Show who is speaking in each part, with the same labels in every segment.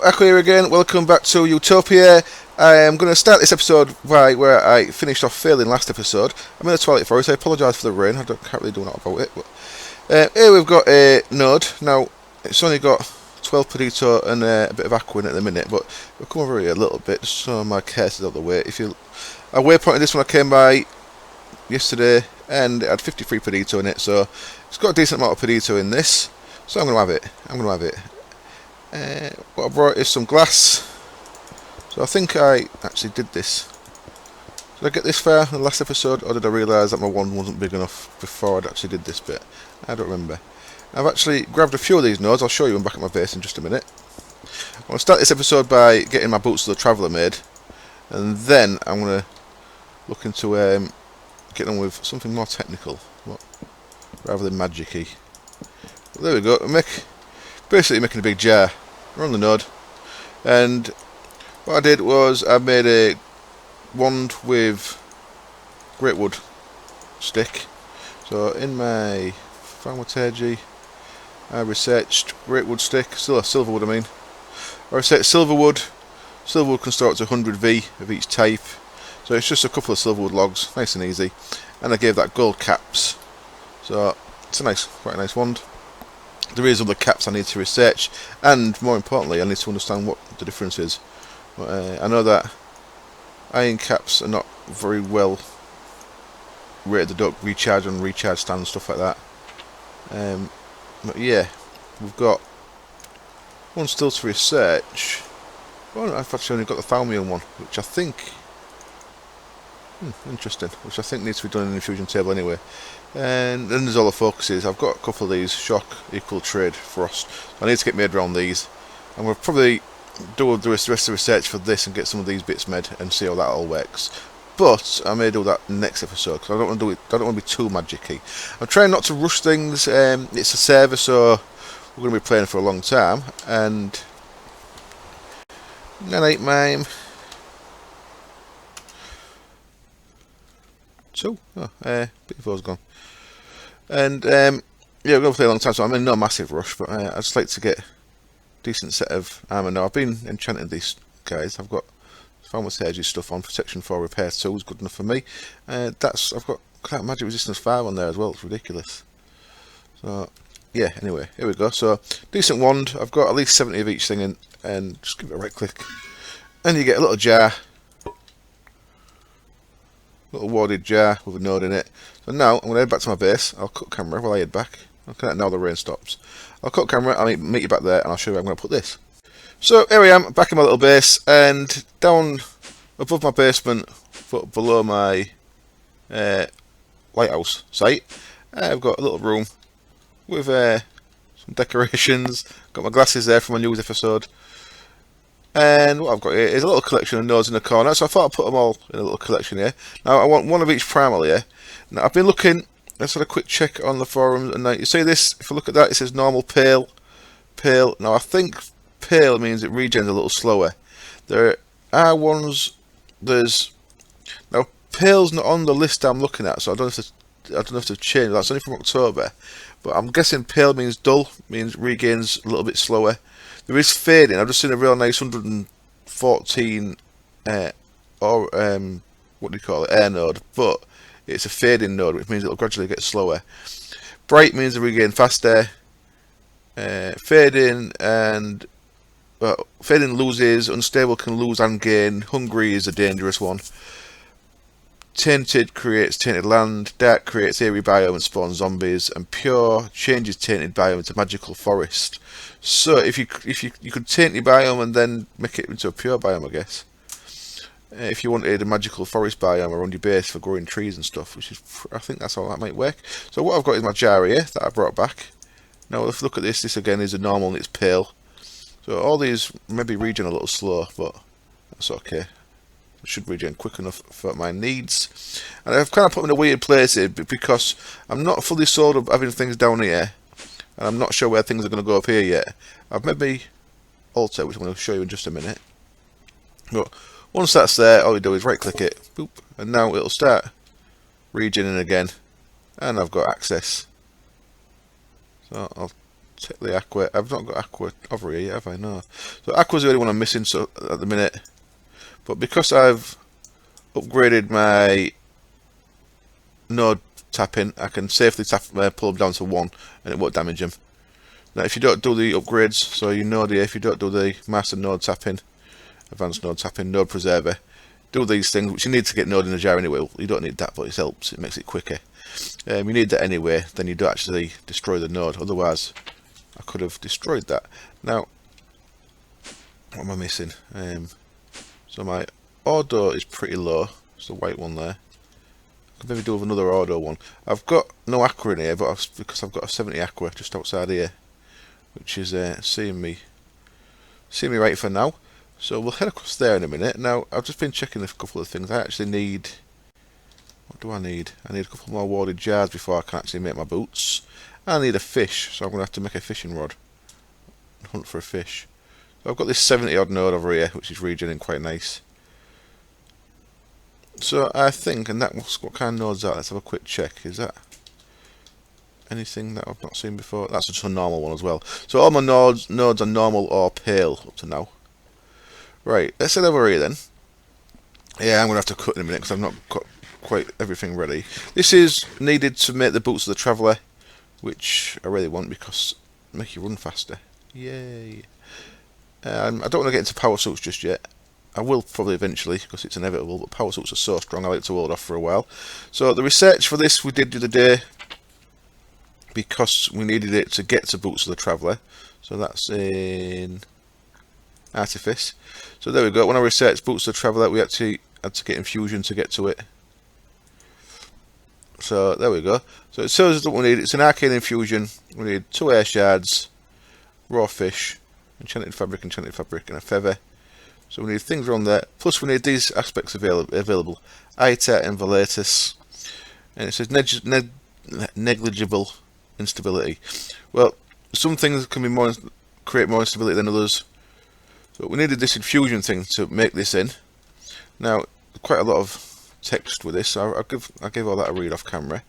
Speaker 1: Aqua here again. Welcome back to Utopia. I am going to start this episode right where I finished off failing last episode. I'm in the toilet for it, I apologise for the rain. I can't really do nothing about it. But, here we've got a node. Now, it's only got 12 Pedito and a bit of Aqua in it at the minute, but we'll come over here a little bit just so my case is out of the way. I waypointed this when I came by yesterday, and it had 53 Pedito in it, so it's got a decent amount of Pedito in this. So I'm going to have it. What I brought is some glass. So I think I actually did this. Did I get this far in the last episode, or did I realise that my wand wasn't big enough before I actually did this bit? I don't remember. I've actually grabbed a few of these nodes. I'll show you them back at my base in just a minute. I'm going to start this episode by getting my boots of the Traveller made, and then I'm going to look into getting on with something more technical, rather than magic-y. But there we go. Basically making a big jar. We're on the node, and what I did was I made a wand with great wood stick. So in my pharmaceutical, I researched great wood stick, still a silver wood I mean. I researched silver wood. Silver wood can store up to 100V of each type. So it's just a couple of silver wood logs, nice and easy. And I gave that gold caps. So it's quite a nice wand. There is other caps I need to research, and more importantly I need to understand what the difference is. But, I know that iron caps are not very well rated, they don't recharge on recharge stands, stuff like that. But yeah, we've got one still to research. Well, I've actually only got the Thalmium one, which I think interesting, which I think needs to be done in the Infusion table anyway. And then there's all the focuses. I've got a couple of these shock, equal, trade, frost. I need to get made around these, and we'll probably do the rest of the research for this and get some of these bits made and see how that all works. But I may do that next episode because I don't want to do it. I don't want to be too magic-y. I'm trying not to rush things. It's a server, so we're going to be playing for a long time. And night mime. So, Beefo's gone. And, yeah, we're going to play a long time, so I'm in no massive rush, but I'd just like to get a decent set of armour now. I've been enchanting these guys. I've got pharmaceutical stuff on, protection 4, repair 2 is good enough for me. I've got magic resistance 5 on there as well, it's ridiculous. So, yeah, anyway, here we go. So, decent wand. I've got at least 70 of each thing in, and just give it a right click. And you get a little jar. Little warded jar with a node in it. So now I'm going to head back to my base. I'll cut camera while I head back. Okay, now the rain stops. I'll cut camera, I'll meet you back there, and I'll show you where I'm going to put this. So here I am, back in my little base, and down above my basement, but below my lighthouse site, I've got a little room with some decorations. Got my glasses there from my news episode. And what I've got here is a little collection of nodes in the corner, so I thought I'd put them all in a little collection here. Now I want one of each primal here. Now I've been looking, let's have a quick check on the forums, and now you see this, if you look at that, it says normal pale. Now I think pale means it regens a little slower. There are ones, now pale's not on the list I'm looking at, so I don't know if they've changed. That's only from October, but I'm guessing pale means dull, means regains a little bit slower. There is fading. I've just seen a real nice 114 what do you call it, air node, but it's a fading node, which means it'll gradually get slower. Bright means it regain faster. Fading loses, unstable can lose and gain. Hungry is a dangerous one. Tainted creates tainted land. Dark creates eerie biome and spawns zombies. And pure changes tainted biome into magical forest. So if you could taint your biome and then make it into a pure biome, I guess. If you wanted a magical forest biome around your base for growing trees and stuff, which is, I think that's how that might work. So what I've got is my jar here that I brought back. Now if you look at this, this again is a normal and it's pale. So all these maybe regen a little slow, but that's okay. It should regen quick enough for my needs. And I've kind of put them in a weird place here because I'm not fully sold of having things down here. And I'm not sure where things are going to go up here yet. I've maybe altered, which I'm going to show you in just a minute. But once that's there, all you do is right click it, boop, and now it'll start regening again. And I've got access. So I'll Take the aqua. I've not got aqua over here yet, have I? No. So aqua's the only one I'm missing so at the minute. But because I've upgraded my node tapping, I can safely pull them down to 1 and it won't damage them. Now if you don't do the upgrades, so you know if you don't do the master node tapping, advanced node tapping, node preserver, do these things, which you need to get node in the jar anyway. You don't need that, but it helps, it makes it quicker. You need that anyway, then you don't actually destroy the node, otherwise I could have destroyed that. Now, what am I missing? So my auto is pretty low, it's the white one there. I could maybe do with another auto one. I've got no aqua in here, but because I've got a 70 aqua just outside here, which is seeing me right for now. So we'll head across there in a minute. Now, I've just been checking a couple of things. I actually need... What do I need? I need a couple more warded jars before I can actually make my boots. I need a fish, so I'm going to have to make a fishing rod. Hunt for a fish. So I've got this 70 odd node over here, which is regenerating quite nice. So I think, and that was what kind of nodes are. Let's have a quick check. Is that anything that I've not seen before? That's just a normal one as well. So all my nodes are normal or pale up to now. Right, let's head over here then. Yeah, I'm going to have to cut in a minute because I've not got quite everything ready. This is needed to make the boots of the traveller, which I really want because make you run faster. Yay! I don't want to get into power suits just yet. I will probably eventually because it's inevitable, but power suits are so strong I like to hold off for a while. So the research for this we did the other day because we needed it to get to boots of the traveller. So that's in Artifice. So there we go. When I researched boots of the traveller, we actually had to get Infusion to get to it. So there we go. So it shows us what we need. It's an arcane infusion. We need 2 air shards, raw fish, enchanted fabric, and a feather. So we need things around there. Plus we need these aspects available. Ita and Velatus. And it says negligible instability. Well, some things can be create more instability than others. So we needed this infusion thing to make this in. Now, quite a lot of text with this, so I gave all that a read off camera,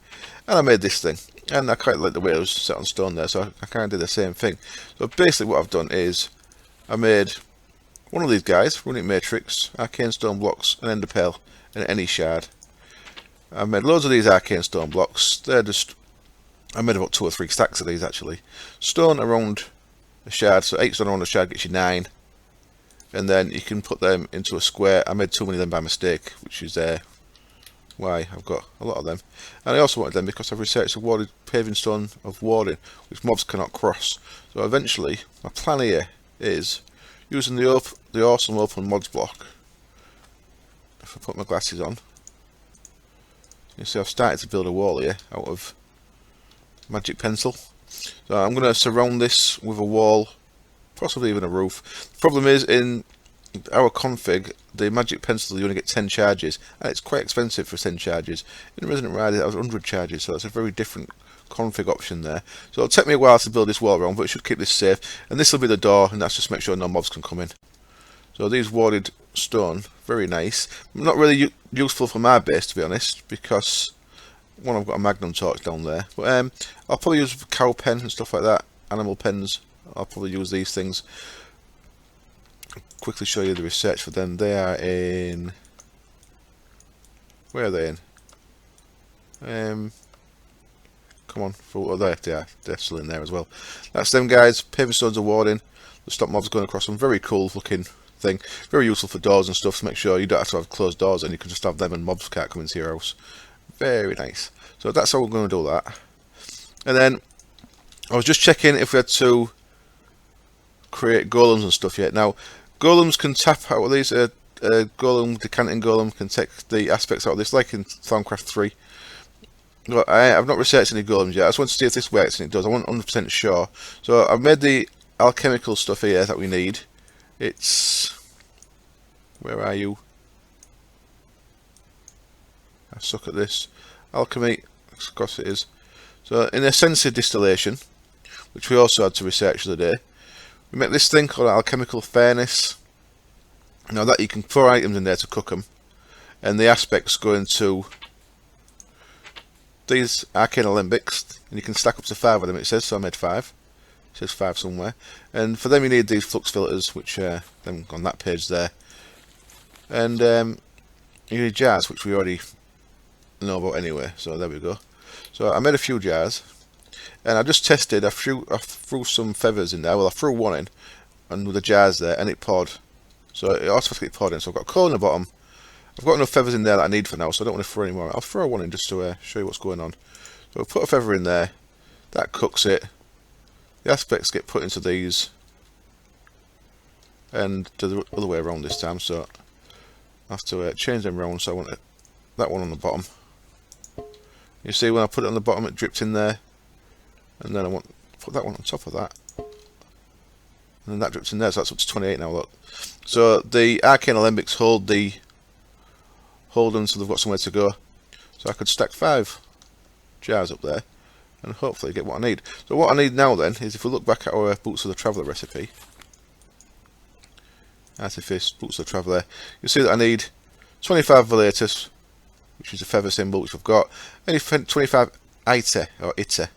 Speaker 1: and I made this thing, and I quite like the way it was set on stone there, so I kind of did the same thing. So basically what I've done is I made one of these guys, runic matrix, arcane stone blocks, an ender pearl, and any shard. I made loads of these arcane stone blocks. They're just, I made about 2 or 3 stacks of these actually. Stone around a shard, so 8 stone around a shard gets you 9. And then you can put them into a square. I made too many of them by mistake, which is why I've got a lot of them. And I also wanted them because I've researched a warded paving stone of warding, which mobs cannot cross. So eventually, my plan here is using the awesome open mods block. If I put my glasses on, you see I've started to build a wall here out of magic pencil. So I'm going to surround this with a wall, possibly even a roof. The problem is in our config, the magic pencil you only get 10 charges, and it's quite expensive for 10 charges. In Resident Rider that was 100 charges, so that's a very different config option there. So it'll take me a while to build this wall around, but it should keep this safe. And this will be the door, and that's just make sure no mobs can come in. So these warded stone, very nice. Not really useful for my base to be honest, because one, I've got a magnum torch down there. But I'll probably use cow pen and stuff like that, animal pens. I'll probably use these things. Quickly show you the research for them. They are in... Where are they in? Come on. Oh, there they are. They're still in there as well. That's them guys. Paving stones are warding. The stop mobs going across them. Very cool looking thing. Very useful for doors and stuff to make sure you don't have to have closed doors and you can just have them and mobs can't come into your house. Very nice. So that's how we're going to do that. And then I was just checking if we had to create golems and stuff yet. Now, golems can tap out of these. Golem, decanting golem can take the aspects out of this, like in Thaumcraft 3. But I've not researched any golems yet. I just want to see if this works, and it does. I wasn't 100% sure. So I've made the alchemical stuff here that we need. It's... Where are you? I suck at this. Alchemy, of course it is. So in a sensor distillation, which we also had to research the other day, we make this thing called alchemical furnace. Now that you can pour items in there to cook them, and the aspects go into these arcane alembics, and you can stack up to 5 of them. It says so. I made 5. It says 5 somewhere. And for them you need these flux filters, which them on that page there. And you need jars, which we already know about anyway. So there we go. So I made a few jars, and I just tested. I threw some feathers in there. Well, I threw one in, and with the jars there, and it poured. So it automatically poured in. So I've got coal in the bottom. I've got enough feathers in there that I need for now, so I don't want to throw any more. I'll throw one in just to show you what's going on. So I'll put a feather in there. That cooks it. The aspects get put into these, and the other way around this time. So I have to change them around. So I want that one on the bottom. You see when I put it on the bottom, it dripped in there, and then I want to put that one on top of that, and then that drips in there. So that's up to 28 now. Look. So the arcane alembics hold them so they've got somewhere to go. So I could stack 5 jars up there, and hopefully get what I need. So what I need now then is, if we look back at our Boots of the Traveller recipe, Artifice, Boots of the Traveller, you'll see that I need 25 Velatus, which is a feather symbol, which we've got, and 25 Ite, or Ite.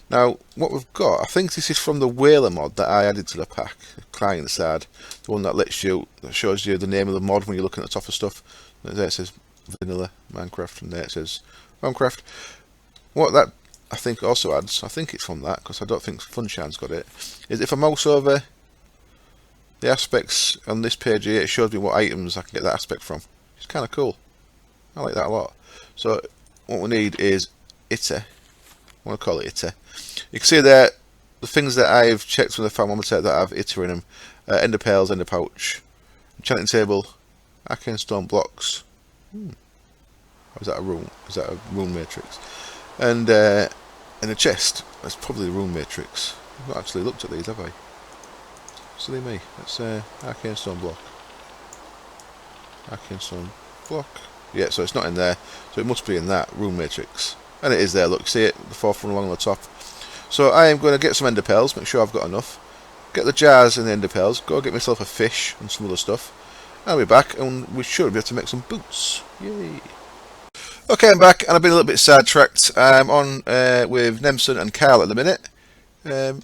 Speaker 1: Now, what we've got, I think this is from the Whaler mod that I added to the pack, client side, the one that shows you the name of the mod when you're looking at the top of stuff. There it says Vanilla Minecraft, and there it says Minecraft. What that I think also adds, I think it's from that, because I don't think Funshine's got it, is if I mouse over the aspects on this page here, it shows me what items I can get that aspect from. It's kind of cool. I like that a lot. So what we need is Ite. I want to call it Ite. You can see there the things that I've checked with the thermometer that have Ite in them. Ender pearls, ender pouch, enchanting table, arcane stone blocks. Or is that a rune? Is that a rune matrix? And in a chest, that's probably the rune matrix. I've not actually looked at these, have I? Silly me. That's arcane stone block. Arcane stone block. Yeah, so it's not in there. So it must be in that rune matrix. And it is there, look, see it? The 4th one along the top. So I am going to get some ender pearls, make sure I've got enough. Get the jars and the ender pearls, go get myself a fish and some other stuff. I'll be back, and we should be able to make some boots. Yay! Okay, I'm back, and I've been a little bit sidetracked. I'm on with Nemson and Carl at the minute. The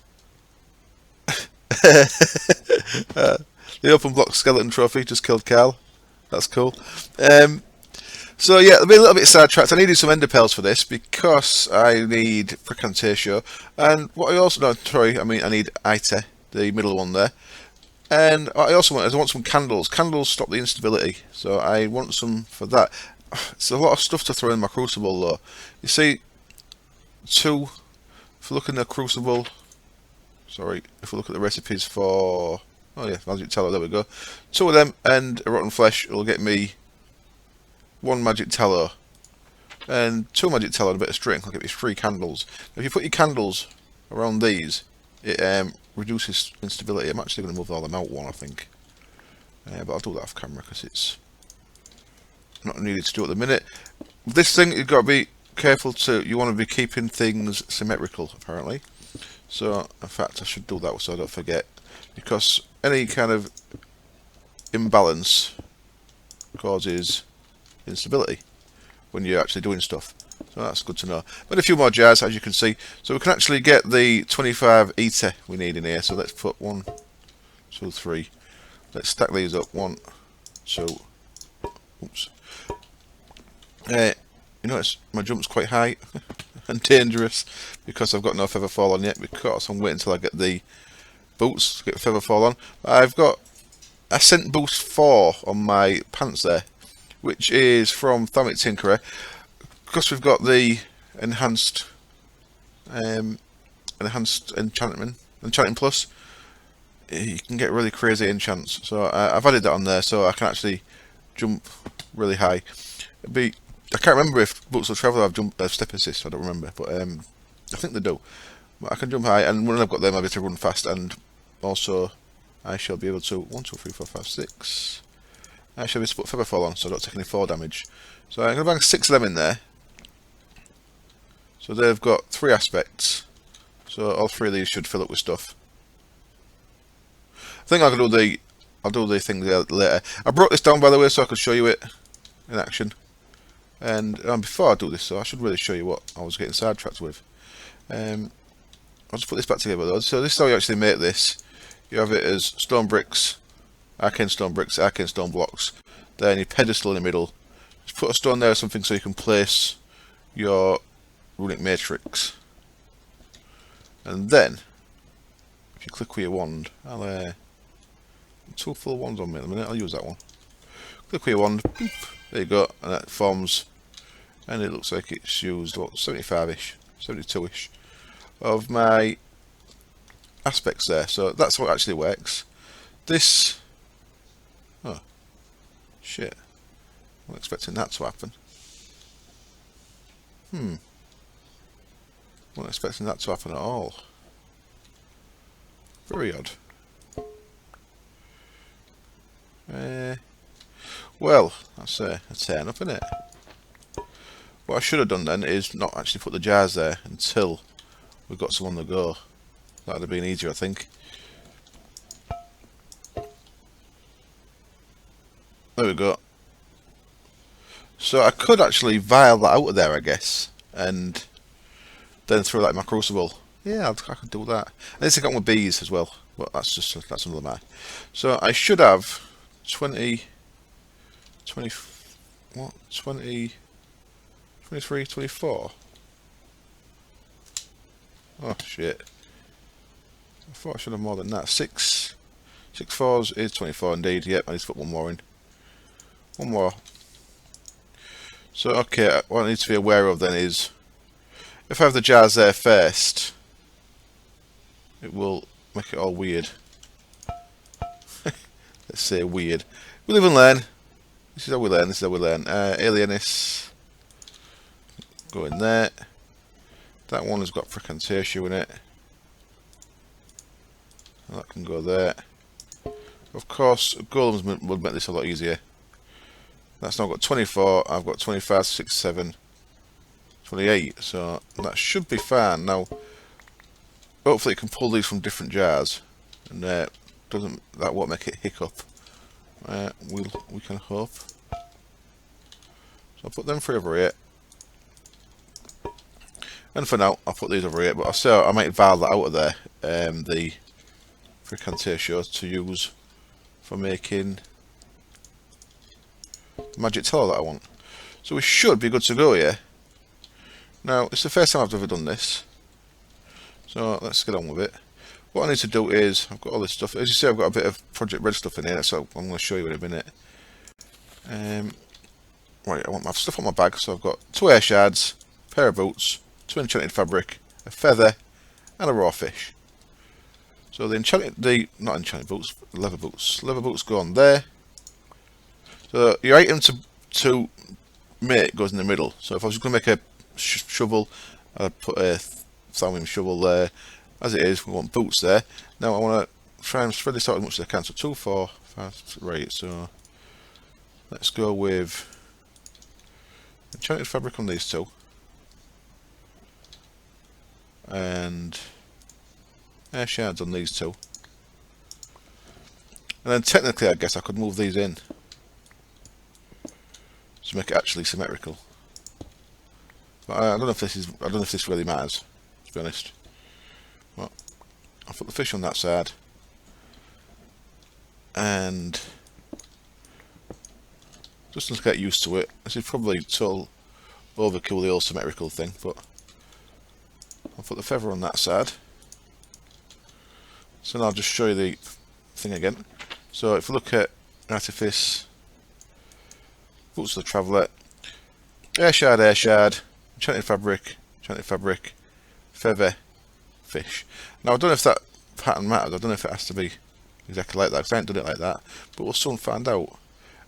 Speaker 1: open block skeleton trophy just killed Carl. That's cool. So yeah, I've been a little bit sidetracked. I needed some ender pearls for this because I need Precantatio, and what I also I need Ite, the middle one there. And what I also want some candles. Candles stop the instability, so I want some for that. It's a lot of stuff to throw in my crucible though. You see, if we look in the crucible, if we look at the recipes for, oh yeah, magic tallow, there we go. 2 of them and a rotten flesh will get me 1 magic tallow, and 2 magic tallow and a bit of string will get me 3 candles. If you put your candles around these, it reduces instability. I'm actually going to move all them out one, I think. But I'll do that off camera because it's not needed to do at the minute. This thing, you've got to be careful you want to be keeping things symmetrical, apparently. So, in fact, I should do that so I don't forget. Because any kind of imbalance causes instability when you're actually doing stuff. So that's good to know. But a few more jars, as you can see. So we can actually get the 25 Ite we need in here. So let's put 1, 2, 3. Let's stack these up. 1, 2. Oops. You notice my jump's quite high and dangerous because I've got no feather fall on yet, because I'm waiting until I get the boots to get feather fall on. I've got Ascent Boost 4 on my pants there, which is from Thermic Tinkerer. Because we've got the enhanced enchanting plus, you can get really crazy enchants. So I've added that on there so I can actually jump really high. I can't remember if Boots of Traveller have step assist, I don't remember, but I think they do. But I can jump high, and when I've got them I'll be able to run fast, and also I shall be able to 1, 2, 3, 4, 5, 6. I shall be able to put feather fall on so I don't take any fall damage. So I'm going to bang 6 of them in there. So they've got 3 aspects. So all 3 of these should fill up with stuff. I think I'll do the thing later. I broke this down by the way so I could show you it in action. And before I do this, so I should really show you what I was getting sidetracked with. I'll just put this back together though. So this is how you actually make this. You have it as stone bricks, arcane stone blocks. Then your pedestal in the middle. Just put a stone there or something so you can place your runic matrix. And then, if you click with your wand, I'm too full of wands on me at the minute, I'll use that one. Click with your wand, boop, there you go, and that forms, and it looks like it's used, what, 75-ish, 72-ish of my aspects there. So that's how it actually works. This, oh, shit, I wasn't expecting that to happen. Wasn't expecting that to happen at all. Very odd. Well, that's a turn up, isn't it? What I should have done then is not actually put the jars there until we've got some on the go. That would have been easier, I think. There we go. So I could actually vial that out of there, I guess, and then throw that in my crucible. Yeah, I could do that. I need to get with bees as well, but that's another matter. So I should have 20, what? 20, 23, 24. Oh shit! I thought I should have more than that. 6 fours is 24 indeed. Yep, I need to put one more in. One more. So okay, what I need to be aware of then is, if I have the jars there first, it will make it all weird. Let's say weird. We live and learn. This is how we learn. This is how we learn. Alienist. Go in there. That one has got frequentation in it. And that can go there. Of course, golems would make this a lot easier. That's now got 24. I've got 25, 6, 7, 28. So that should be fine. Now, hopefully, it can pull these from different jars, and that won't make it hiccup. We can hope. So I'll put them 3 over here. And for now, I'll put these over here, but I might vial that out of there, the frequentation to use for making magic teller that I want. So we should be good to go here. Now, it's the first time I've ever done this, so let's get on with it. What I need to do is, I've got all this stuff, as you see I've got a bit of Project Red stuff in here, so I'm going to show you in a minute. Right, I want my stuff on my bag, so I've got 2 air shards, a pair of boots, 2 enchanted fabric, a feather, and a raw fish. So not enchanted boots, leather boots go on there. So your item to make goes in the middle. So if I was going to make a shovel, I'd put a thallium shovel there. As it is, we want boots there. Now I want to try and spread this out as much as I can. So 2, 4, 5, right. So let's go with enchanted fabric on these 2. And air shards on these 2. And then technically I guess I could move these in to make it actually symmetrical. But I don't know if this really matters, to be honest. Well, I'll put the fish on that side. And just to get used to it. This is probably total overkill, the old symmetrical thing, but I'll put the feather on that side. So now I'll just show you the thing again. So if we look at artifice, boots of the traveller, air shard, enchanted fabric, feather, fish. Now I don't know if that pattern matters. I don't know if it has to be exactly like that, because I haven't done it like that, but we'll soon find out.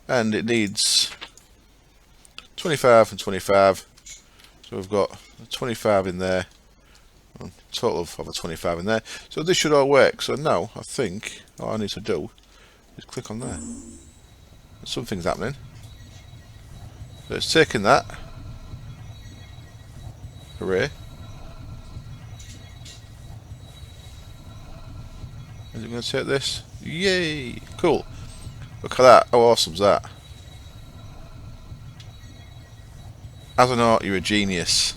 Speaker 1: And it needs 25 and 25, so we've got 25 in there, a total of over 25 in there, so this should all work. So now I think all I need to do is click on there. Something's happening. So it's taking that. Hooray. Is it going to take this? Yay! Cool. Look at that. How awesome's that? As an art, you're a genius.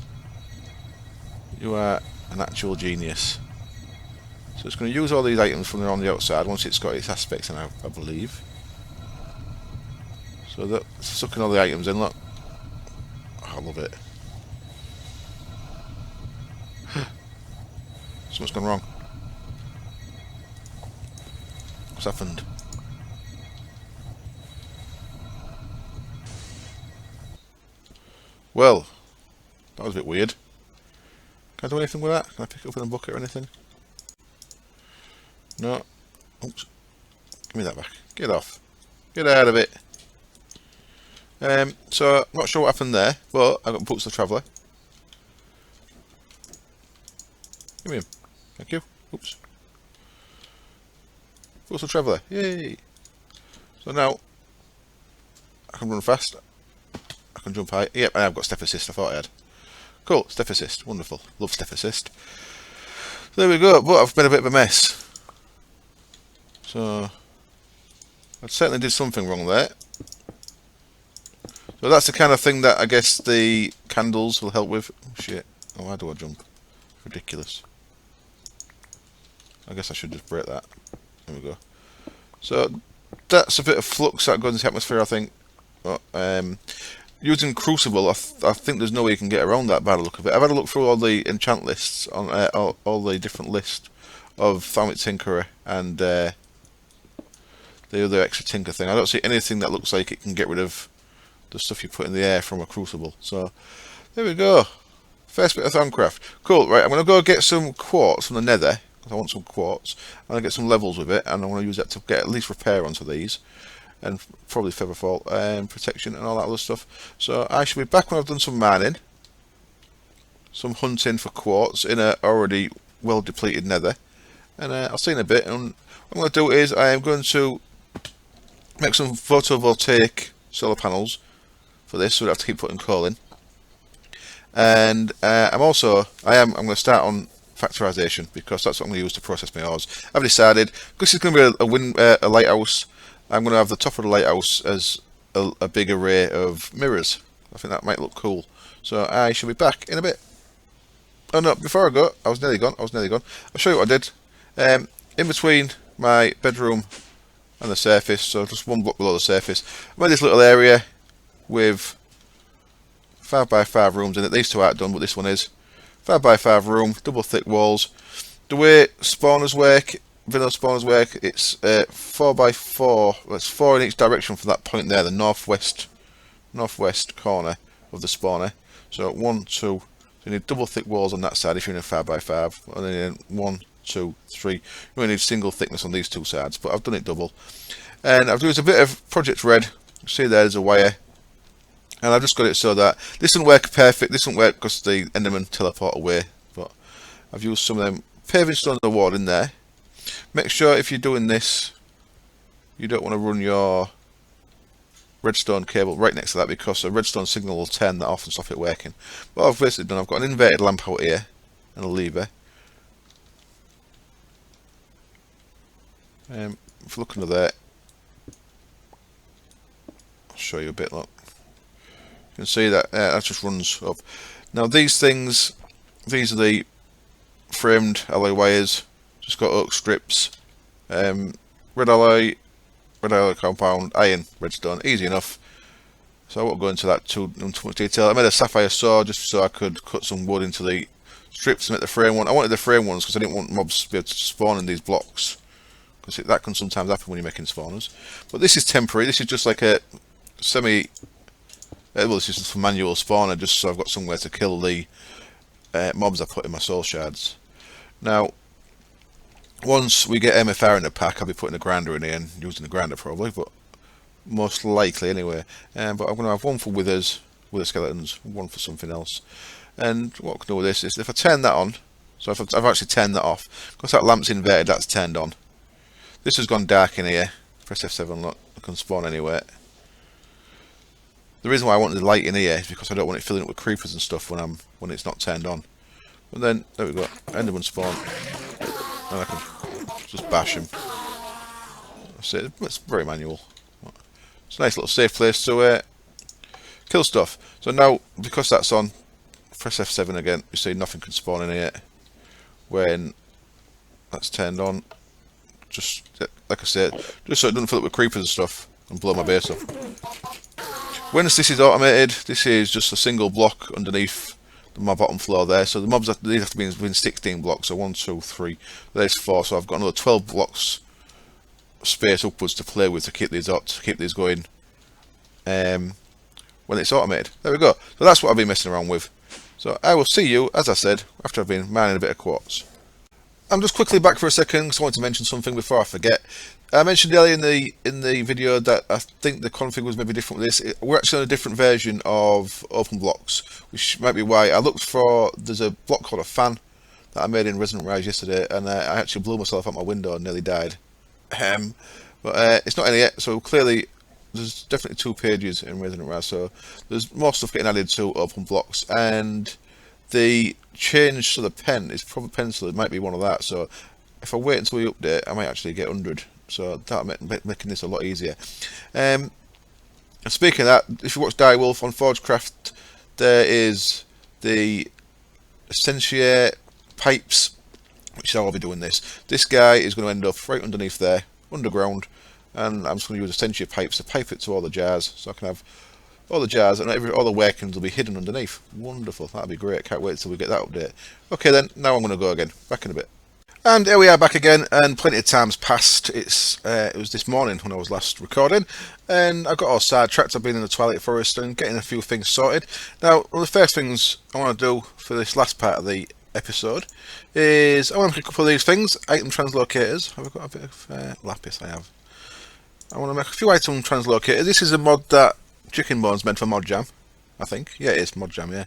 Speaker 1: You are an actual genius. So it's going to use all these items from on the outside once it's got its aspects in, I believe. So that's sucking all the items in, look. Oh, I love it. Something's gone wrong. What's happened? Well, that was a bit weird. Can I do anything with that? Can I pick it up in a bucket or anything? No. Oops. Give me that back. Get off. Get out of it. So, I'm not sure what happened there, but I got Boots the Traveller. Give me him. Thank you. Oops. Boots the Traveller. Yay! So now, I can run fast. I can jump high. Yep, and I've got Step Assist. I thought I had. Cool. Step Assist. Wonderful. Love Step Assist. So there we go. But I've been a bit of a mess. So, I certainly did something wrong there. So that's the kind of thing that I guess the candles will help with. Oh shit. Oh, why do I jump? Ridiculous. I guess I should just break that. There we go. So that's a bit of flux that goes into the atmosphere, I think. But, using Crucible, I think there's no way you can get around that by the look of it. I've had a look through all the enchant lists, on all the different lists of Thermite Tinkerer and the other extra Tinker thing. I don't see anything that looks like it can get rid of the stuff you put in the air from a Crucible. So there we go. First bit of Thaumcraft. Cool, right, I'm going to go get some quartz from the nether, because I want some quartz. I'm going to get some levels with it, and I want to use that to get at least repair onto these. And probably Featherfall and protection and all that other stuff. So I shall be back when I've done some mining. Some hunting for quartz in a already well depleted nether. And I'll see you in a bit. And what I'm going to do is I am going to make some photovoltaic solar panels for this, so we don't have to keep putting coal in. And I'm going to start on factorization, because that's what I'm going to use to process my ores. I've decided, because it's going to be a lighthouse, I'm going to have the top of the lighthouse as a big array of mirrors. I think that might look cool. So I shall be back in a bit. Oh no, before I go, I was nearly gone. I'll show you what I did. In between my bedroom and the surface, so just one block below the surface, I made this little area with 5x5 rooms in it. These two aren't done, but this one is. 5x5 room, double thick walls. The way spawners work, vanilla spawners work, it's 4x4. Well, it's 4 in each direction from that point there, the northwest corner of the spawner. So 1, 2. So you need double thick walls on that side if you're in a 5x5, and then 1, 2, 3. You only need single thickness on these two sides, but I've done it double. And I've used a bit of Project Red. See there's a wire. And I've just got it so that this doesn't work perfect. This doesn't work because the Endermen teleport away. But I've used some of them paving stone the wall in there. Make sure if you're doing this, you don't want to run your redstone cable right next to that, because a redstone signal will turn that off and stop it working. What I've basically done, I've got an inverted lamp out here and a lever. If you look under there, I'll show you a bit. Look. You can see that that just runs up. Now these things, these are the framed alloy wires. Just got oak strips, red alloy compound, iron, redstone. Easy enough. So I won't go into that too much detail. I made a sapphire saw just so I could cut some wood into the strips and make the frame one. I wanted the frame ones because I didn't want mobs to be able to spawn in these blocks, because that can sometimes happen when you're making spawners. But this is temporary. This is just like a semi. Well, this is just a manual spawner, just so I've got somewhere to kill the mobs I put in my soul shards. Now, once we get MFR in the pack, I'll be putting a grinder in here and using the grinder probably, but most likely anyway. But I'm going to have one for wither skeletons, one for something else. And what I can do with this is if I turn that on, so if I've actually turned that off, because that lamp's inverted, that's turned on. This has gone dark in here. Press F7, look, I can spawn anywhere. The reason why I wanted the light in here is because I don't want it filling up with creepers and stuff when it's not turned on. But then, there we go, Enderman spawn. And I can just bash him. That's it. It's very manual. It's a nice little safe place to kill stuff. So now, because that's on, press F7 again, you see nothing can spawn in here when That's turned on. Just like I said, just so it doesn't fill up with creepers and stuff and blow my base up. Once this is automated, this is just a single block underneath my bottom floor there. So the mobs these have to be within 16 blocks. So 1, 2, 3. There's 4. So I've got another 12 blocks space upwards to play with to keep these up, to keep these going. When it's automated. There we go. So that's what I've been messing around with. So I will see you, as I said, after I've been mining a bit of quartz. I'm just quickly back for a second because I want to mention something before I forget. I mentioned earlier in the video that I think the config was maybe different with this. We're actually on a different version of open blocks, which might be why I looked for. There's a block called a fan that I made in Resonant Rise yesterday, and I actually blew myself out my window and nearly died. But it's not in it yet, so clearly there's definitely 2 pages in Resonant Rise. So there's more stuff getting added to open blocks, and the change to the pen is probably pencil. It might be one of that. So if I wait until we update, I might actually get 100. So that making this a lot easier. And speaking of that, if you watch Direwolf on Forgecraft, there is the Essentia pipes, which is how I'll be doing this. This guy is going to end up right underneath there, underground, and I'm just going to use Essentia pipes to pipe it to all the jars, so I can have all the jars and all the workings will be hidden underneath. Wonderful, that'll be great. Can't wait till we get that update. Okay then, now I'm going to go again. Back in a bit. And here we are back again, and plenty of time's passed. It was this morning when I was last recording, and I got all sidetracked. I've been in the Twilight Forest and getting a few things sorted. Now, one of the first things I want to do for this last part of the episode is I want to make a couple of these things. Item translocators. Have I got a bit of lapis? I have. I want to make a few item translocators. This is a mod that Chicken Bones made for Mod Jam, I think. Yeah, it is Mod Jam, yeah.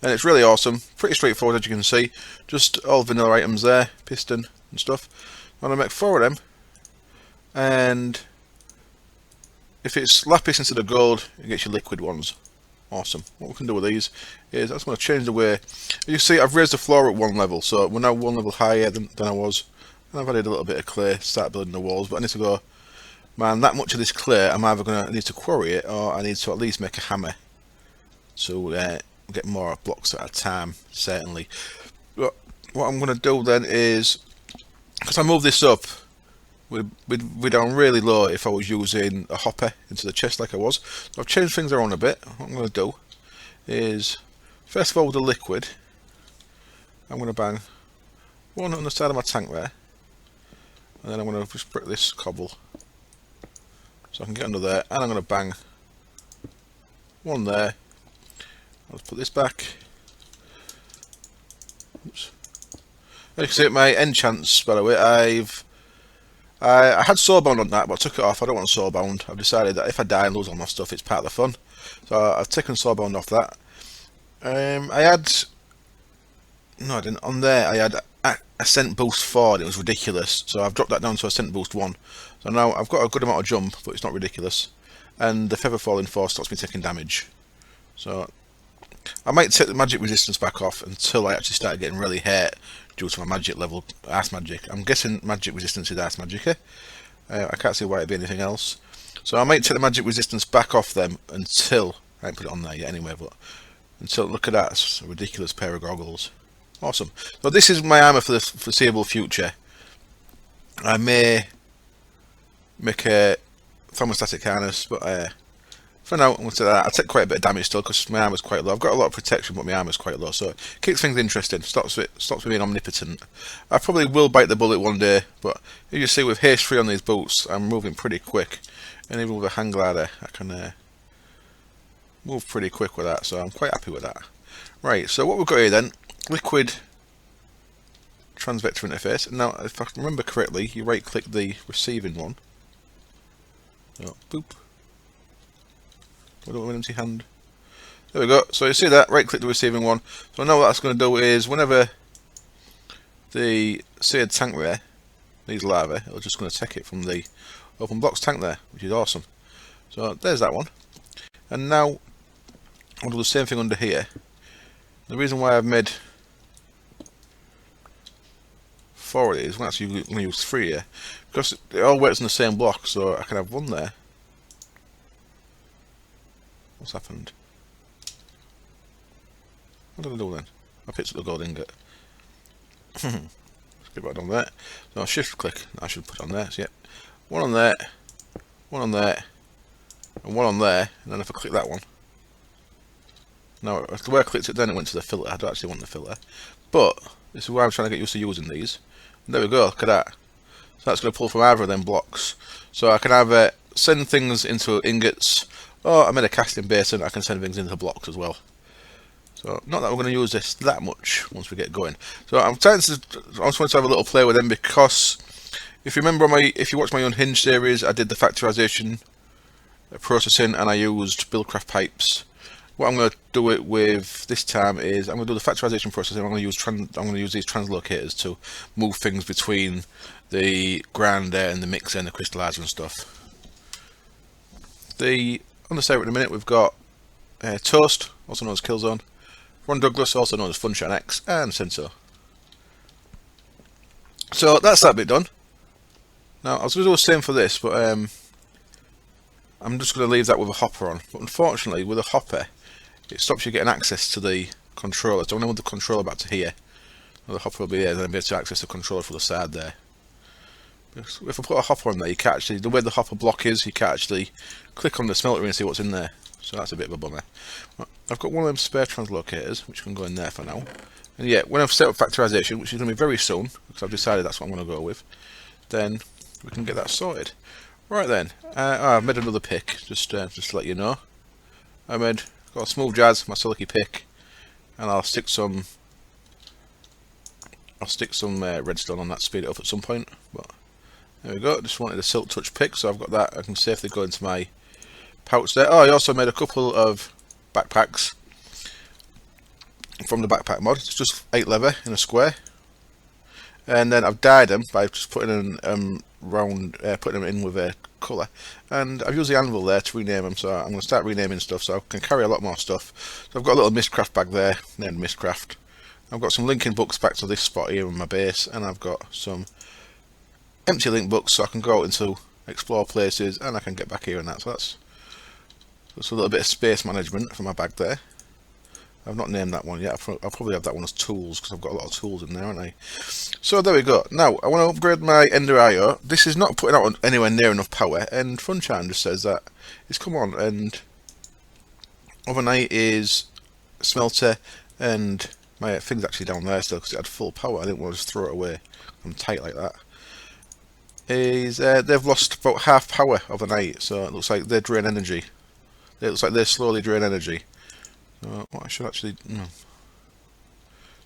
Speaker 1: And it's really awesome. Pretty straightforward, as you can see. Just all vanilla items there, piston and stuff. I'm going to make 4 of them. And if it's lapis instead of gold, it gets you liquid ones. Awesome. What we can do with these is I'm just going to change the way. You see, I've raised the floor at 1 level, so we're now 1 level higher than I was. And I've added a little bit of clay to start building the walls, but I need to go, man, that much of this clay, I'm either going to need to quarry it, or I need to at least make a hammer to get more blocks at a time, certainly. But what I'm going to do then is, because I move this up, we're down really low if I was using a hopper into the chest like I was. So I've changed things around a bit. What I'm going to do is, first of all with the liquid, I'm going to bang 1 on the side of my tank there, and then I'm going to just brick this cobble so I can get under there, and I'm going to bang 1 there. Let's put this back. Oops. As you can see, my enchants, by the way, I had Soulbound on that, but I took it off. I don't want Soulbound. I've decided that if I die and lose all my stuff, it's part of the fun. So I've taken Soulbound off that. I had... No, I didn't. On there, I had Ascent Boost 4, and it was ridiculous. So I've dropped that down to Ascent Boost 1. So now I've got a good amount of jump, but it's not ridiculous. And the Feather Falling 4 stops me taking damage. So I might take the magic resistance back off until I actually start getting really hurt due to my magic level, Ice Magic. I'm guessing magic resistance is Ice Magic. I can't see why it'd be anything else. So I might take the magic resistance back off them until, I ain't put it on there yet anyway, but until, look at that, it's a ridiculous pair of goggles. Awesome. So this is my armour for the foreseeable future. I may make a thermostatic harness, but for now, I'm going to say that I take quite a bit of damage still because my armor's quite low. I've got a lot of protection, but my armor's quite low, so it keeps things interesting. Stops me being omnipotent. I probably will bite the bullet one day, but as you see, with haste 3 on these boots, I'm moving pretty quick, and even with a hang glider, I can move pretty quick with that. So I'm quite happy with that. Right. So what we've got here then, liquid transvector interface. Now, if I remember correctly, you right-click the receiving one. So, boop. I don't want an empty hand. There we go. So you see that, right click the receiving one. So now what that's going to do is whenever the seared tank there needs lava, it's just going to take it from the open blocks tank there, which is awesome. So there's that one. And now I'll do the same thing under here. The reason why I've made 4 of these, well actually I'm going to use 3 here, because it all works in the same block, so I can have 1 there. What's happened? What did I do then? I picked up the gold ingot. Get that on there. So I'll shift click. I should put it on there. So, yep. One on there, one on there, and one on there. And then if I click that one, now the way I clicked it, then it went to the filter. I don't actually want the filter, but this is why I'm trying to get used to using these. And there we go. Look at that. So that's going to pull from either of them blocks. So I can either send things into ingots, or I made a casting basin. I can send things into blocks as well. So not that we're going to use this that much once we get going. So I just wanted to have a little play with them, because if you remember if you watch my Unhinged series, I did the factorization processing and I used Buildcraft pipes. What I'm going to do it with this time is I'm going to do the factorization processing. I'm going to use these translocators to move things between the grinder and the mixer and the crystallizer and stuff. On the server in a minute, we've got Toast, also known as Killzone, Ron Douglas, also known as Funshine X, and Sensor. So that's that bit done. Now I was going to do the same for this, but I'm just going to leave that with a hopper on. But unfortunately, with a hopper, it stops you getting access to the controller. So I'm going to move the controller back to here. Well, the hopper will be there, then I'll be able to access the controller for the side there. If I put a hopper on there, you can't actually, the way the hopper block is, you can't actually click on the smelter and see what's in there. So that's a bit of a bummer. I've got one of them spare translocators, which can go in there for now. And yeah, when I've set up factorization, which is going to be very soon, because I've decided that's what I'm going to go with, then we can get that sorted. Right then, I've made another pick, just to let you know. Got a Smooth Jazz, my silicky pick, and I'll stick some redstone on that, speed it up at some point. But there we go. Just wanted a Silk Touch pick, so I've got that. I can safely go into my pouch there. Oh, I also made a couple of backpacks from the backpack mod. It's just 8 leather in a square, and then I've dyed them by just putting in putting them in with a colour, and I've used the anvil there to rename them. So I'm going to start renaming stuff so I can carry a lot more stuff. So I've got a little Mistcraft bag there named Mistcraft. I've got some linking books back to this spot here in my base, and I've got some empty link books so I can go out into explore places and I can get back here and that. So that's a little bit of space management for my bag there. I've not named that one yet. I'll probably have that one as tools, because I've got a lot of tools in there, haven't I? So there we go. Now I want to upgrade my Ender IO. This is not putting out anywhere near enough power, and Funshine just says that it's come on, and overnight is smelter, and my thing's actually down there still because it had full power. I didn't want to just throw it away. I'm tight like that. They've lost about half power overnight, so it looks like they drain energy. It looks like they slowly drain energy. So what I should actually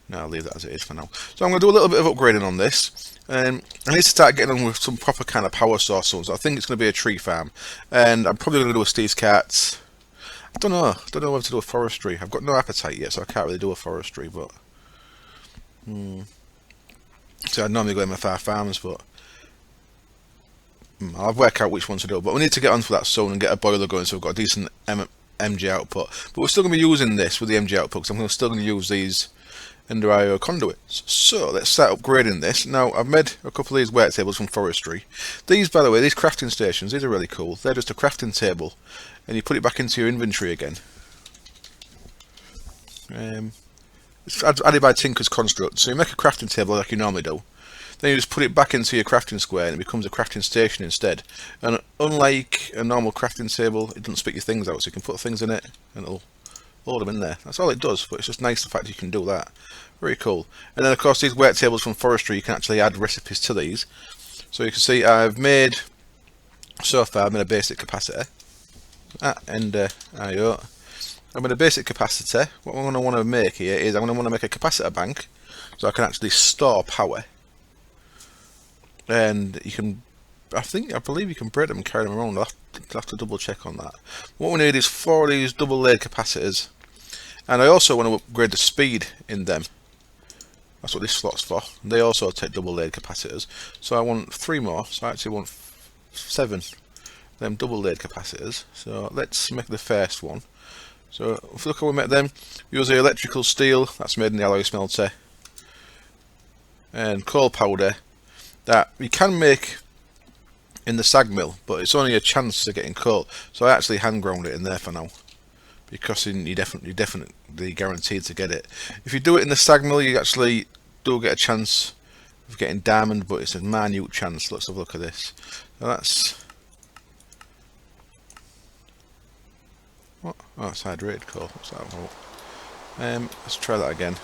Speaker 1: no, I'll leave that as it is for now. So I'm going to do a little bit of upgrading on this. I need to start getting on with some proper kind of power source. So I think it's going to be a tree farm, and I'm probably going to do a Steve's Carts. I don't know whether to do a forestry. I've got no appetite yet, so I can't really do a forestry. But so I'd normally go in my far farms, but I'll work out which one to do. But we need to get onto that soon and get a boiler going, so we've got a decent MG output. But we're still going to be using this with the MG output, because I'm still going to use these Ender IO conduits. So let's start upgrading this. Now I've made a couple of these work tables from forestry. These, by the way, these crafting stations, these are really cool. They're just a crafting table, and you put it back into your inventory again. It's added by Tinker's Construct. So you make a crafting table like you normally do. Then you just put it back into your crafting square and it becomes a crafting station instead. And unlike a normal crafting table, it doesn't spit your things out, so you can put things in it and it'll load them in there. That's all it does, but it's just nice the fact you can do that. Very cool. And then of course these work tables from forestry, you can actually add recipes to these. So you can see I've made, so far I've made a basic capacitor. Ender IO. I've made a basic capacitor. What I'm going to want to make here is I'm going to want to make a capacitor bank, so I can actually store power. And you can, I believe you can break them and carry them around. I'll have to double check on that. What we need is 4 of these double layered capacitors, and I also want to upgrade the speed in them. That's what this slot's for. They also take double layered capacitors, so I want 3 more. So I actually want 7 them double layered capacitors. So let's make the first one. So if you look how we make them, we use the electrical steel that's made in the alloy smelter, and coal powder that we can make in the sag mill, but it's only a chance of getting coal. So I actually hand ground it in there for now, because you're definitely guaranteed to get it. If you do it in the sag mill, you actually do get a chance of getting diamond, but it's a minute chance. Let's have a look at this. So that's what? Oh, it's hydrated coal. What's that about? Let's try that again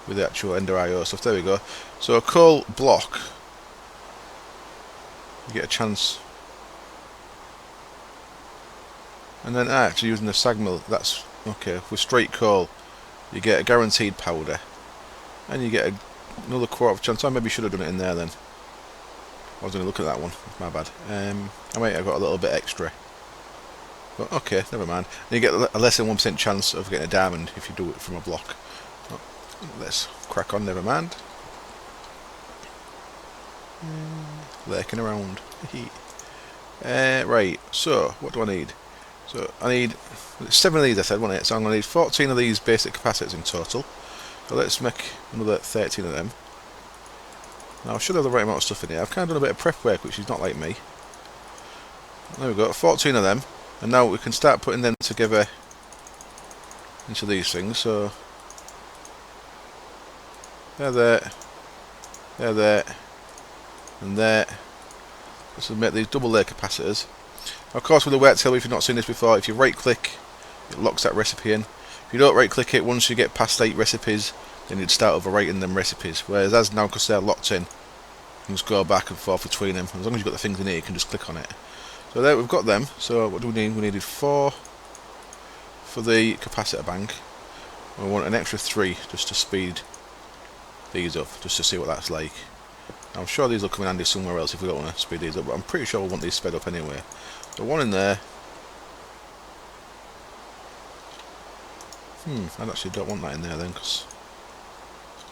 Speaker 1: with the actual Ender IO stuff. There we go. So a coal block, you get a chance. And then actually using the sag mill, that's okay. With straight coal, you get a guaranteed powder, and you get another quarter of chance. I maybe should have done it in there then. I was going to look at that one. My bad. I might have got a little bit extra. But okay, never mind. And you get a less than 1% chance of getting a diamond if you do it from a block. But let's crack on. Never mind. Lurking around. Right. So what do I need? So I need 7 of these, I said, wasn't it? So I'm going to need 14 of these basic capacitors in total. So let's make another 13 of them. Now I should have the right amount of stuff in here. I've kind of done a bit of prep work, which is not like me. There we go, 14 of them. And now we can start putting them together into these things. So they're there, and there. Let's make these double layer capacitors. Of course, with the wet tail, if you've not seen this before, if you right click, it locks that recipe in. If you don't right click it, once you get past 8 recipes, then you'd start overwriting them recipes. Whereas as now, because they're locked in, you can just go back and forth between them. As long as you've got the things in here, you can just click on it. So there, we've got them. So what do we need? We needed 4 for the capacitor bank. We want an extra 3 just to speed these up, just to see what that's like. I'm sure these will come in handy somewhere else if we don't want to speed these up, but I'm pretty sure we'll want these sped up anyway. So one in there. I actually don't want that in there then, because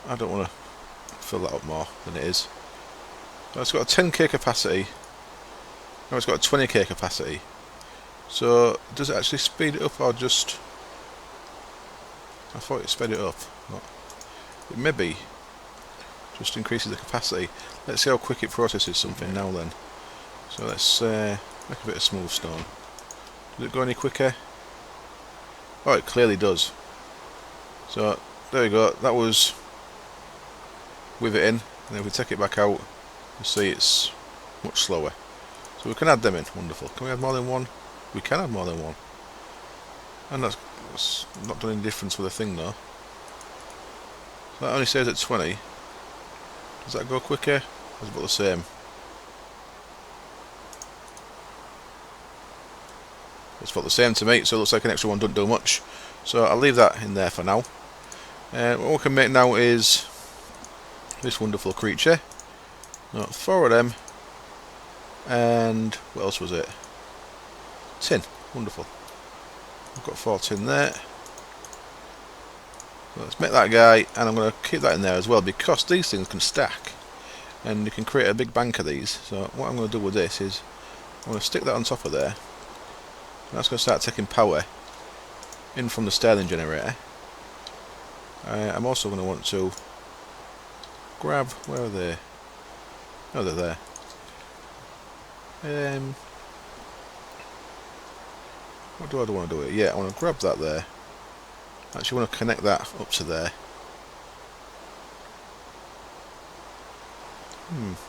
Speaker 1: I don't want to fill that up more than it is. So it's got a 10k capacity. No, it's got a 20k capacity. So does it actually speed it up or just... I thought it sped it up. But it maybe just increases the capacity. Let's see how quick it processes something now then. So let's make a bit of smooth stone. Does it go any quicker? Oh, it clearly does. So there we go. That was with it in. And then if we take it back out, you see it's much slower. So we can add them in. Wonderful. Can we add more than one? We can add more than one. And that's not done any difference with the thing though. So that only says at 20. Does that go quicker? Or is it about the same? It's about the same to me, so it looks like an extra one doesn't do much. So I'll leave that in there for now. What we can make now is this wonderful creature. No, 4 of them. And what else was it? Tin. Wonderful. I've got 4 tin there. So let's make that guy, and I'm going to keep that in there as well, because these things can stack. And you can create a big bank of these. So what I'm going to do with this is, I'm going to stick that on top of there. And that's going to start taking power in from the Stirling generator. I'm also going to want to grab, where are they? Oh, they're there. What do I want to do it? Yeah, I want to grab that there. Actually, I want to connect that up to there.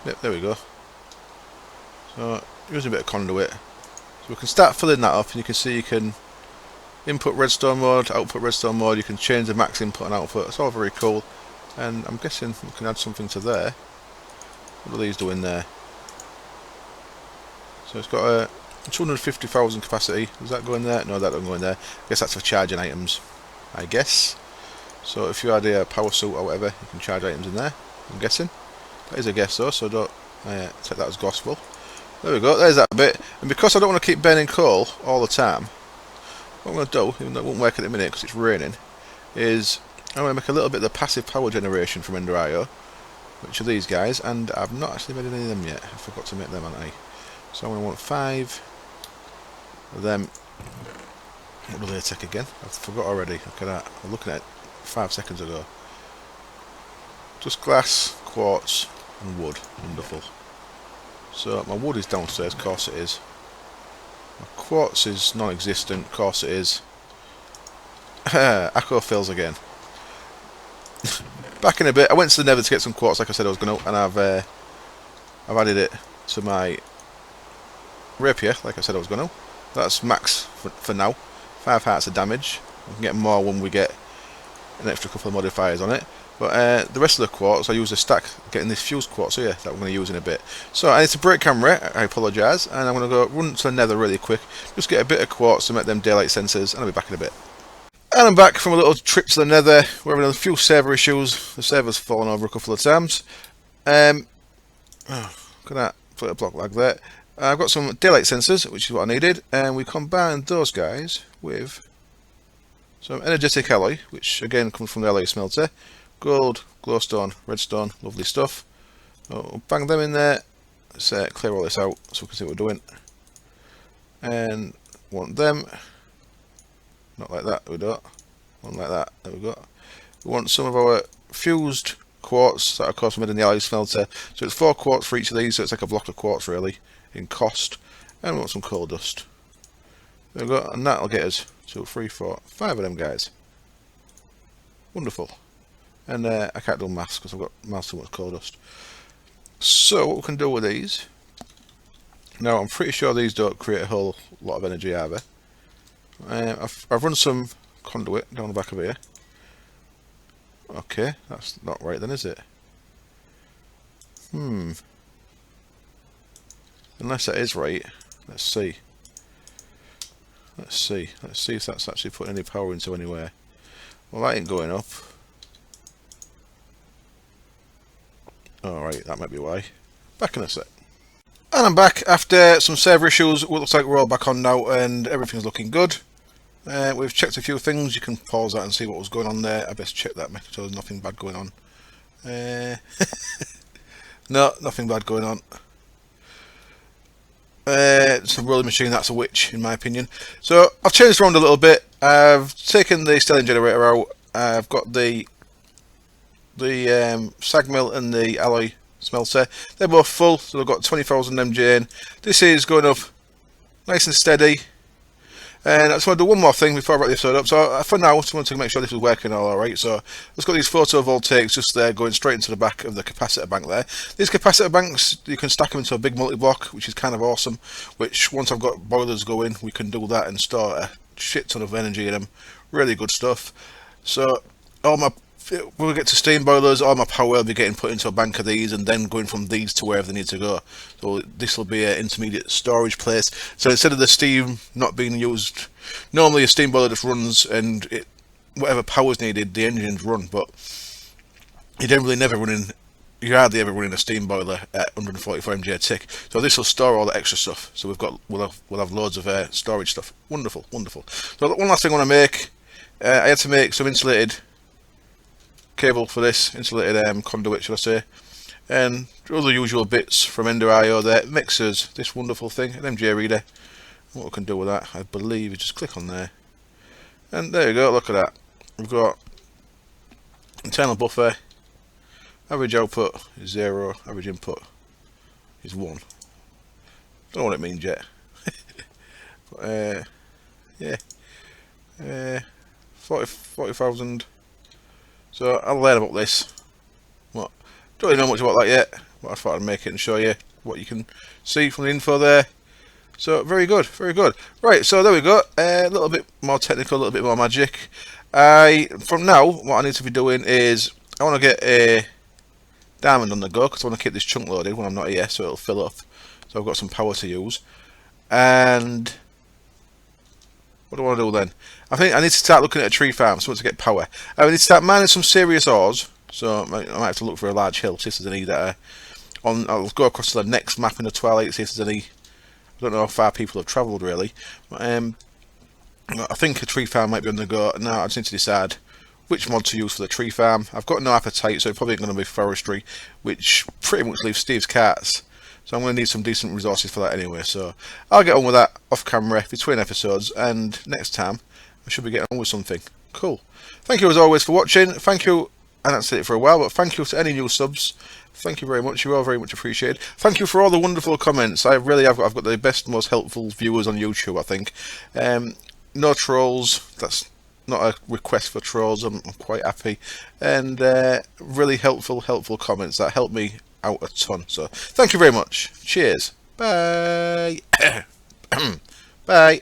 Speaker 1: Yep, there we go. So, using a bit of conduit. So we can start filling that up, and you can see you can input redstone mode, output redstone mode, you can change the max input and output. It's all very cool. And I'm guessing we can add something to there. What are these doing there? So it's got a 250,000 capacity. Does that go in there? No, that doesn't go in there. I guess that's for charging items, I guess. So if you had a power suit or whatever, you can charge items in there, I'm guessing. That is a guess though, so don't take that as gospel. There we go, there's that bit. And because I don't want to keep burning coal all the time, what I'm going to do, even though it won't work at the minute because it's raining, is I'm going to make a little bit of the passive power generation from Ender IO, which are these guys, and I've not actually made any of them yet. I forgot to make them, haven't I? So I'm going to want 5 of them. What do they take again? I forgot already. Look at that. I'm looking at it 5 seconds ago. Just glass, quartz, and wood. Wonderful. So my wood is downstairs, of course it is. My quartz is non-existent, of course it is. Akko fails again. back in a bit. I went to the Nether to get some quartz, like I said I was going to, and I've added it to my rapier, like I said I was going to. That's max for now. 5 hearts of damage. We can get more when we get an extra couple of modifiers on it. But the rest of the quartz, I use a stack getting this fused quartz here that we're going to use in a bit. So I need to break camera, I apologise, and I'm going to go run to the Nether really quick, just get a bit of quartz to make them daylight sensors, and I'll be back in a bit. And I'm back from a little trip to the Nether. We're having a few server issues. The server's fallen over a couple of times. Look at that, put a block like that. I've got some daylight sensors, which is what I needed, and we combined those guys with some energetic alloy, which again comes from the alloy smelter. Gold, glowstone, redstone, lovely stuff. We'll bang them in there. Let's clear all this out so we can see what we're doing. And want them. Not like that, we don't. One like that, there we go. We want some of our fused quartz that of course made in the alloy smelter. So it's 4 quartz for each of these, so it's like a block of quartz really in cost. And we want some coal dust. There we go, and that'll get us 2, 3, 4, 5 of them guys. Wonderful. And I can't do maths because I've got maths too much coal dust. So what we can do with these, now I'm pretty sure these don't create a whole lot of energy either. I've run some conduit down the back of here. Okay, that's not right then, is it? Unless that is right. Let's see. Let's see if that's actually putting any power into anywhere. Well, that ain't going up. Alright, that might be why. Back in a sec. And I'm back after some server issues. It looks like we're all back on now and everything's looking good. We've checked a few things. You can pause that and see what was going on there. I best check that, make sure there's nothing bad going on. No, nothing bad going on. It's a rolling machine, that's a witch in my opinion. So I've changed around a little bit. I've taken the stellium generator out. I've got the sag mill and the alloy smelter. They're both full, so they've got 20,000 MJ in. This is going up nice and steady. And I just want to do one more thing before I wrap the episode up. So for now, I just want to make sure this is working alright. So I've got these photovoltaics just there going straight into the back of the capacitor bank there. These capacitor banks, you can stack them into a big multi-block, which is kind of awesome. Which once I've got boilers going, we can do that and store a shit ton of energy in them. Really good stuff. So when we get to steam boilers, all my power will be getting put into a bank of these and then going from these to wherever they need to go. So this will be an intermediate storage place. So instead of the steam not being used, normally a steam boiler just runs and whatever power is needed, the engines run, but you're hardly ever running a steam boiler at 144 MJ a tick. So this will store all the extra stuff. So we'll have loads of storage stuff. Wonderful, wonderful. So one last thing I want to make, I had to make some insulated cable for this, insulated conduit should I say, and all the usual bits from Ender IO there, mixers, this wonderful thing, an MJ reader. What we can do with that, I believe, is just click on there, and there you go, look at that. We've got internal buffer, average output is 0, average input is 1. Don't know what it means yet. But, yeah, 40,000. So I'll learn about this. Don't really know much about that yet, but I thought I'd make it and show you what you can see from the info there. So very good, very good. Right, so there we go. A little bit more technical, a little bit more magic. From now, what I need to be doing is I want to get a diamond on the go because I want to keep this chunk loaded when I'm not here, so it'll fill up. So I've got some power to use. And what do I want to do then? I think I need to start looking at a tree farm, so to get power. I need to start mining some serious ores, so I might have to look for a large hill, see if there's any that are on. I'll go across to the next map in the Twilight, see if there's any. I don't know how far people have travelled really. But, I think a tree farm might be on the go. Now I just need to decide which mod to use for the tree farm. I've got no appetite, so it's probably going to be forestry, which pretty much leaves Steve's carts. So I'm going to need some decent resources for that anyway. So I'll get on with that off camera between episodes, and next time I should be getting on with something. Cool. Thank you as always for watching. Thank you, and that's it for a while, but thank you to any new subs. Thank you very much. You are very much appreciated. Thank you for all the wonderful comments. I've got the best, most helpful viewers on YouTube, I think. No trolls. That's not a request for trolls. I'm quite happy, and really helpful comments that helped me out a ton. So thank you very much. Cheers. Bye. Bye.